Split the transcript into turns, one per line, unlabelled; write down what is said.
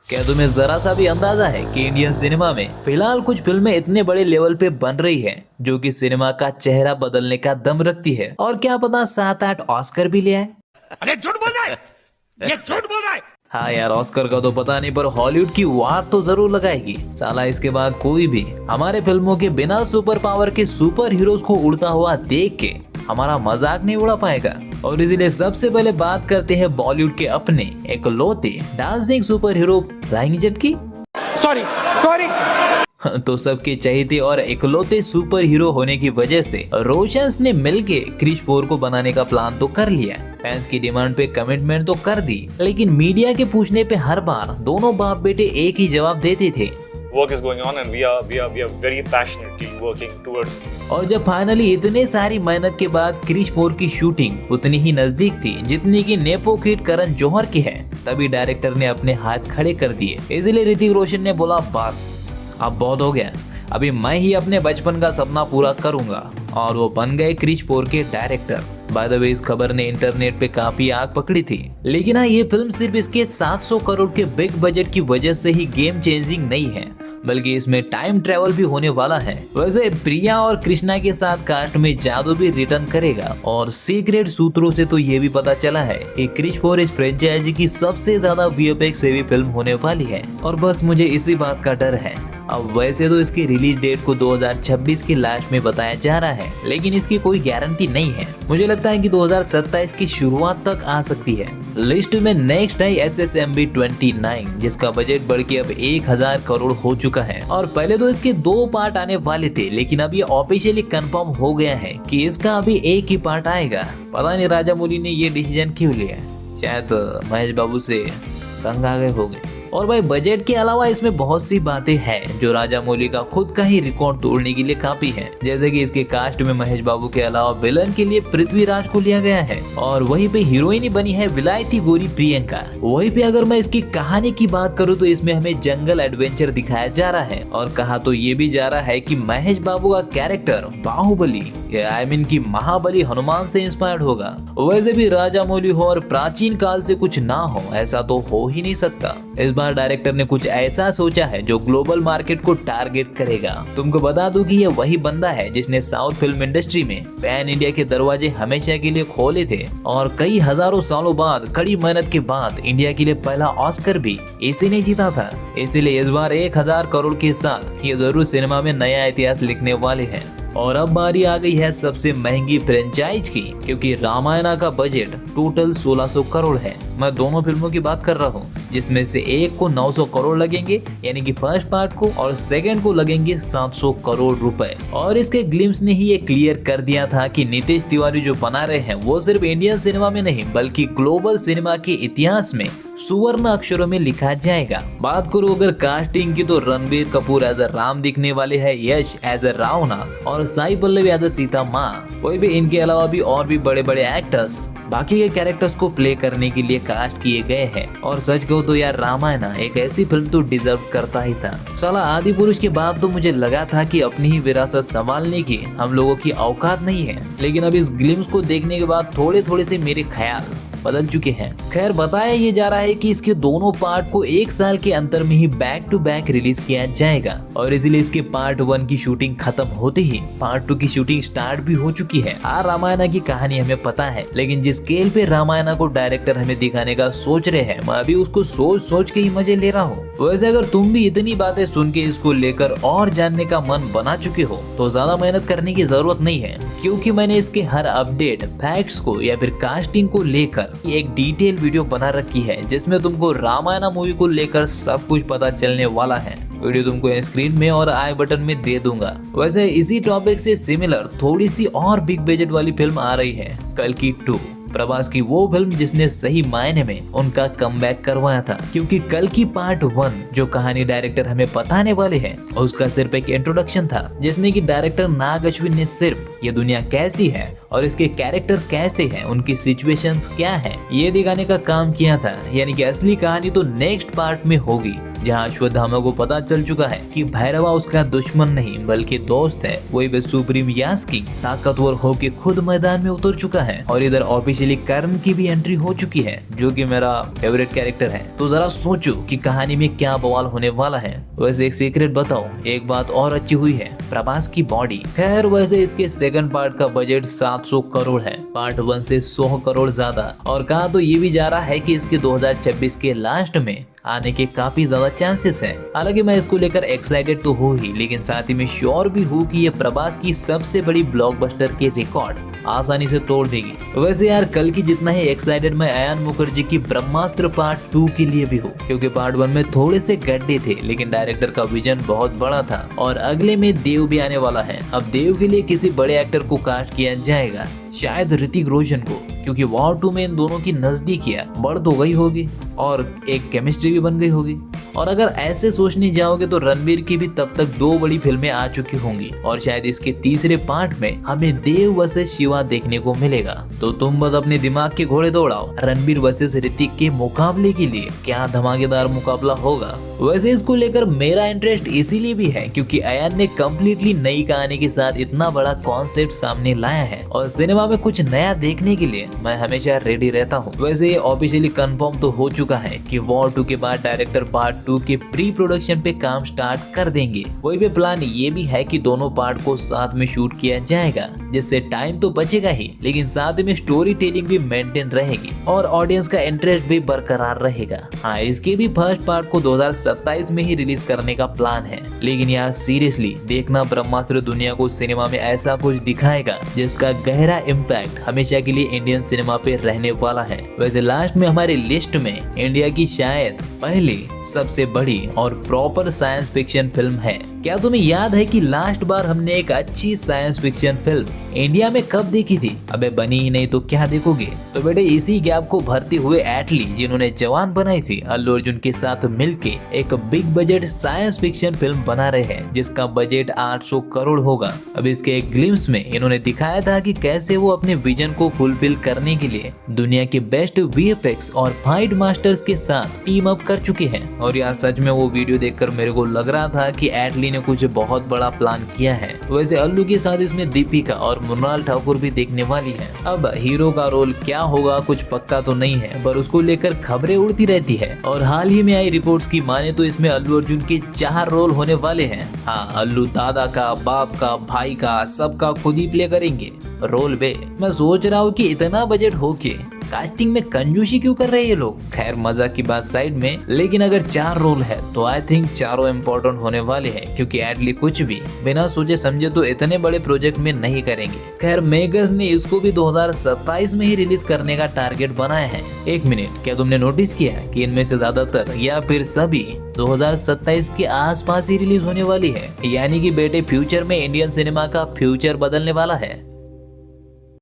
क्या तुम्हें जरा सा भी अंदाजा है कि इंडियन सिनेमा में फिलहाल कुछ फिल्में इतने बड़े लेवल पे बन रही हैं जो कि सिनेमा का चेहरा बदलने का दम रखती है, और क्या पता 7-8 ऑस्कर भी ले आए।
अरे झूठ बोल रहा है, ये झूठ बोल रहा है।
हाँ यार, ऑस्कर का तो पता नहीं, पर हॉलीवुड की वार तो जरूर लगाएगी साला। इसके बाद कोई भी हमारे फिल्मों के बिना सुपर पावर के सुपर हीरोज को उड़ता हुआ देख के हमारा मजाक नहीं उड़ा पाएगा। और इसीलिए सबसे पहले बात करते हैं बॉलीवुड के अपने इकलौते dancing super hero flying jet की।
सॉरी
तो सबके चहेते और इकलौते सुपर हीरो होने की वजह से रोशंस ने मिलके क्रिश 4 को बनाने का प्लान तो कर लिया। फैंस की डिमांड पे कमिटमेंट तो कर दी, लेकिन मीडिया के पूछने पे हर बार दोनों बाप बेटे एक ही जवाब देते थे,
work is going on and we are very passionately working towards it.
और जब फाइनली इतने सारी मेहनत के बाद क्रिश 4 की शूटिंग उतनी ही नजदीक थी जितनी की नेपो किड करण जौहर की है, तभी डायरेक्टर ने अपने हाथ खड़े कर दिए। इसलिए ऋतिक रोशन ने बोला बस अब बहुत हो गया, अभी मैं ही अपने बचपन का सपना पूरा करूंगा, और वो बन गए क्रिश 4 के डायरेक्टर। बाय द वे, इस खबर ने इंटरनेट पे काफी आग पकड़ी थी, लेकिन हाँ, ये फिल्म सिर्फ इसके 700 करोड़ के बिग बजट की वजह से ही गेम चेंजिंग नहीं है, बल्कि इसमें टाइम ट्रेवल भी होने वाला है। वैसे प्रिया और कृष्णा के साथ कास्ट में जादू भी रिटर्न करेगा, और सीक्रेट सूत्रों से तो ये भी पता चला है कि क्रिश 4 इस फ्रेंचाइजी की सबसे ज्यादा वीएफएक्स हेवी फिल्म होने वाली है। और बस मुझे इसी बात का डर है। अब वैसे तो इसकी रिलीज डेट को 2026 की लास्ट में बताया जा रहा है, लेकिन इसकी कोई गारंटी नहीं है। मुझे लगता है कि 2027 की शुरुआत तक आ सकती है। लिस्ट में नेक्स्ट है SSMB 29, जिसका बजट बढ़ के अब 1000 करोड़ हो चुका है। और पहले तो इसके 2 पार्ट आने वाले थे, लेकिन अब ये ऑफिशियली कंफर्म हो गया है कि इसका अभी एक ही पार्ट आएगा। पता नहीं राजामौली ने ये डिसीजन क्यों लिया, शायद महेश बाबू से तंग आ गए होंगे। और भाई, बजट के अलावा इसमें बहुत सी बातें हैं जो राजामौली का खुद का ही रिकॉर्ड तोड़ने के लिए काफी है। जैसे कि इसके कास्ट में महेश बाबू के अलावा विलन के लिए पृथ्वीराज को लिया गया है, और वहीं पे हीरोइन बनी है विलायती गोरी प्रियंका। वहीं पे अगर मैं इसकी कहानी की बात करूँ तो इसमें हमें जंगल एडवेंचर दिखाया जा रहा है, और कहा तो ये भी जा रहा है कि महेश बाबू का कैरेक्टर बाहुबली की महाबली हनुमान से इंस्पायर्ड होगा। वैसे भी राजामौली हो और प्राचीन काल से कुछ ना हो, ऐसा तो हो ही नहीं सकता। इस बार डायरेक्टर ने कुछ ऐसा सोचा है जो ग्लोबल मार्केट को टारगेट करेगा। तुमको बता दूं कि ये वही बंदा है जिसने साउथ फिल्म इंडस्ट्री में पैन इंडिया के दरवाजे हमेशा के लिए खोले थे, और कई हजारों सालों बाद कड़ी मेहनत के बाद इंडिया के लिए पहला ऑस्कर भी इसी ने जीता था। इसीलिए इस बार 1000 करोड़ के साथ ये जरूर सिनेमा में नया इतिहास लिखने वाले हैं। और अब बारी आ गई है सबसे महंगी फ्रेंचाइज की, क्योंकि रामायणा का बजट टोटल 1600 करोड़ है। मैं दोनों फिल्मों की बात कर रहा हूँ, जिसमें से एक को 900 करोड़ लगेंगे, यानी कि फर्स्ट पार्ट को, और सेकंड को लगेंगे 700 करोड़ रुपए। और इसके ग्लिम्स ने ही ये क्लियर कर दिया था कि नीतीश तिवारी जो बना रहे हैं वो सिर्फ इंडियन सिनेमा में नहीं बल्कि ग्लोबल सिनेमा के इतिहास में सुवर्ण अक्षरों में लिखा जाएगा। बात करो अगर कास्टिंग की, तो रणबीर कपूर एज अ राम दिखने वाले हैं, यश एज अ रावणा, और साई पल्लवी एज अ सीता माँ। कोई भी इनके अलावा भी और भी बड़े बड़े एक्टर्स बाकी के कैरेक्टर्स को प्ले करने के लिए कास्ट किए गए हैं। और सच कहूं तो यार, रामायणा एक ऐसी फिल्म तो डिजर्व करता ही था। साला आदि पुरुष के बाद तो मुझे लगा था कि अपनी ही विरासत संभालने की हम लोगों की औकात नहीं है, लेकिन अब इस ग्लिम्स को देखने के बाद थोड़े थोड़े से मेरे ख्याल बदल चुके हैं। खैर, बताया ये जा रहा है कि इसके दोनों पार्ट को 1 साल के अंतर में ही बैक टू बैक रिलीज किया जाएगा, और इसीलिए इसके पार्ट 1 की शूटिंग खत्म होते ही पार्ट 2 की शूटिंग स्टार्ट भी हो चुकी है। रामायणा की कहानी हमें पता है, लेकिन जिस स्केल पे रामायणा को डायरेक्टर हमें दिखाने का सोच रहे हैं, मैं अभी उसको सोच सोच के ही मजे ले रहा हूँ। वैसे अगर तुम भी इतनी बातें सुन के इसको लेकर और जानने का मन बना चुके हो, तो ज्यादा मेहनत करने की जरूरत नहीं है, क्योंकि मैंने इसके हर अपडेट, फैक्ट्स को या फिर कास्टिंग को लेकर एक डिटेल वीडियो बना रखी है, जिसमें तुमको रामायणा मूवी को लेकर सब कुछ पता चलने वाला है। वीडियो तुमको स्क्रीन में और आई बटन में दे दूंगा। वैसे इसी टॉपिक से सिमिलर थोड़ी सी और बिग बजट वाली फिल्म आ रही है, कल्कि 2, प्रभास की वो फिल्म जिसने सही मायने में उनका कमबैक करवाया था। क्योंकि कल्कि पार्ट 1 जो कहानी डायरेक्टर हमें बताने वाले हैं, उसका सिर्फ एक इंट्रोडक्शन था, जिसमें कि डायरेक्टर नाग अश्विन ने सिर्फ ये दुनिया कैसी है और इसके कैरेक्टर कैसे हैं, उनकी सिचुएशंस क्या है, ये दिखाने का काम किया था। यानी कि असली कहानी तो नेक्स्ट पार्ट में होगी, जहाँ अश्वत्थामा को पता चल चुका है कि भैरवा उसका दुश्मन नहीं बल्कि दोस्त है। वही वे सुप्रीम यास्किंग ताकतवर होके खुद मैदान में उतर चुका है और इधर ऑफिशियली कर्ण की भी एंट्री हो चुकी है, जो कि मेरा फेवरेट कैरेक्टर है। तो जरा सोचो कि कहानी में क्या बवाल होने वाला है। वैसे एक सीक्रेट बताओ, एक बात और अच्छी हुई है, प्रभास की बॉडी। खैर वैसे इसके सेकंड पार्ट का बजट 700 करोड़ है, पार्ट 1 से 100 करोड़ ज्यादा। और कहा तो ये भी जा रहा है कि इसके 2026 के लास्ट में आने के काफी ज्यादा चांसेस हैं। हालांकि मैं इसको लेकर एक्साइटेड तो हूँ ही, लेकिन साथ ही में श्योर भी हूँ कि ये प्रभास की सबसे बड़ी ब्लॉकबस्टर के रिकॉर्ड आसानी से तोड़ देगी। वैसे यार कल की जितना ही एक्साइटेड मैं अयान मुखर्जी की ब्रह्मास्त्र पार्ट 2 के लिए भी हूँ, क्योंकि पार्ट 1 में थोड़े से गड्ढे थे, लेकिन डायरेक्टर का विजन बहुत बड़ा था। और अगले में देव भी आने वाला है। अब देव के लिए किसी बड़े एक्टर को कास्ट किया जाएगा, शायद ऋतिक रोशन को, क्योंकि वॉर 2 में इन दोनों की नजदीकियां बढ़ तो गई होगी और एक केमिस्ट्री भी बन गई होगी। और अगर ऐसे सोचने जाओगे तो रणबीर की भी तब तक 2 बड़ी फिल्में आ चुकी होंगी और शायद इसके तीसरे पार्ट में हमें देव वर्सेस शिवा देखने को मिलेगा। तो तुम बस अपने दिमाग के घोड़े दौड़ाओ, रणबीर वर्सेस ऋतिक के मुकाबले के लिए क्या धमाकेदार मुकाबला होगा। वैसे इसको लेकर मेरा इंटरेस्ट इसीलिए भी है क्योंकि अयान ने कम्प्लीटली नई कहानी के साथ इतना बड़ा कॉन्सेप्ट सामने लाया है और सिनेमा में कुछ नया देखने के लिए मैं हमेशा रेडी रहता हूँ। वैसे ये ऑफिशियली कंफर्म तो हो चुका है कि वॉर 2 के बाद डायरेक्टर पार्ट 2 के प्री प्रोडक्शन पे काम स्टार्ट कर देंगे। वही पे प्लान ये भी है कि दोनों पार्ट को साथ में शूट किया जाएगा, जिससे टाइम तो बचेगा ही, लेकिन साथ में स्टोरी टेलिंग भी मेंटेन रहेगी और ऑडियंस का इंटरेस्ट भी बरकरार रहेगा। हाँ, इसके भी फर्स्ट पार्ट को 2027 में ही रिलीज करने का प्लान है। लेकिन यार सीरियसली देखना, ब्रह्मास्त्र दुनिया को सिनेमा में ऐसा कुछ दिखाएगा जिसका गहरा इम्पैक्ट हमेशा के लिए इंडियन सिनेमा पे रहने वाला है। वैसे लास्ट में हमारी लिस्ट में इंडिया की शायद पहली सबसे बड़ी और प्रॉपर साइंस फिक्शन फिल्म है। क्या तुम्हें याद है कि लास्ट बार हमने एक अच्छी साइंस फिक्शन फिल्म इंडिया में कब देखी थी? अबे बनी ही नहीं तो क्या देखोगे? तो बेटे इसी गैप को भरते हुए एटली, जिन्होंने जवान बनाई थी, अल्लू अर्जुन के साथ मिलके एक big budget science fiction film बना रहे हैं जिसका बजट 800 करोड़ होगा। अब इसके एक ग्लिम्स में इन्होंने दिखाया था कि कैसे वो अपने विजन को फुलफिल करने के लिए दुनिया के बेस्ट वीएफएक्स और फाइट मास्टर्स के साथ टीम अप कर चुके हैं। और यार सच में वो वीडियो देखकर मेरे को लग रहा था कि एटली ने कुछ बहुत बड़ा प्लान किया है। वैसे अल्लू के साथ इसमें दीपिका और मृणाल ठाकुर भी देखने वाली है। अब हीरो का रोल क्या होगा कुछ पक्का तो नहीं है, पर उसको लेकर खबरें उड़ती रहती है। और हाल ही में आई रिपोर्ट्स की माने तो इसमें अल्लू अर्जुन के 4 रोल होने वाले हैं। हाँ, अल्लू दादा का, बाप का, भाई का, सबका खुद ही प्ले करेंगे रोल बे। मैं सोच रहा हूँ कि इतना बजट होके कास्टिंग में कंजूसी क्यों कर रहे हैं ये लोग। खैर मजाक की बात साइड में, लेकिन अगर 4 रोल है तो आई थिंक चारों इम्पोर्टेंट होने वाले हैं, क्योंकि एटली कुछ भी बिना सोचे समझे तो इतने बड़े प्रोजेक्ट में नहीं करेंगे। खैर मेकर्स ने इसको भी 2027 में ही रिलीज करने का टारगेट बनाया है। एक मिनट, क्या तुमने नोटिस किया कि इनमें से ज्यादातर या फिर सभी 2027 के आसपास ही रिलीज होने वाली है? यानी कि बेटे फ्यूचर में इंडियन सिनेमा का फ्यूचर बदलने वाला है।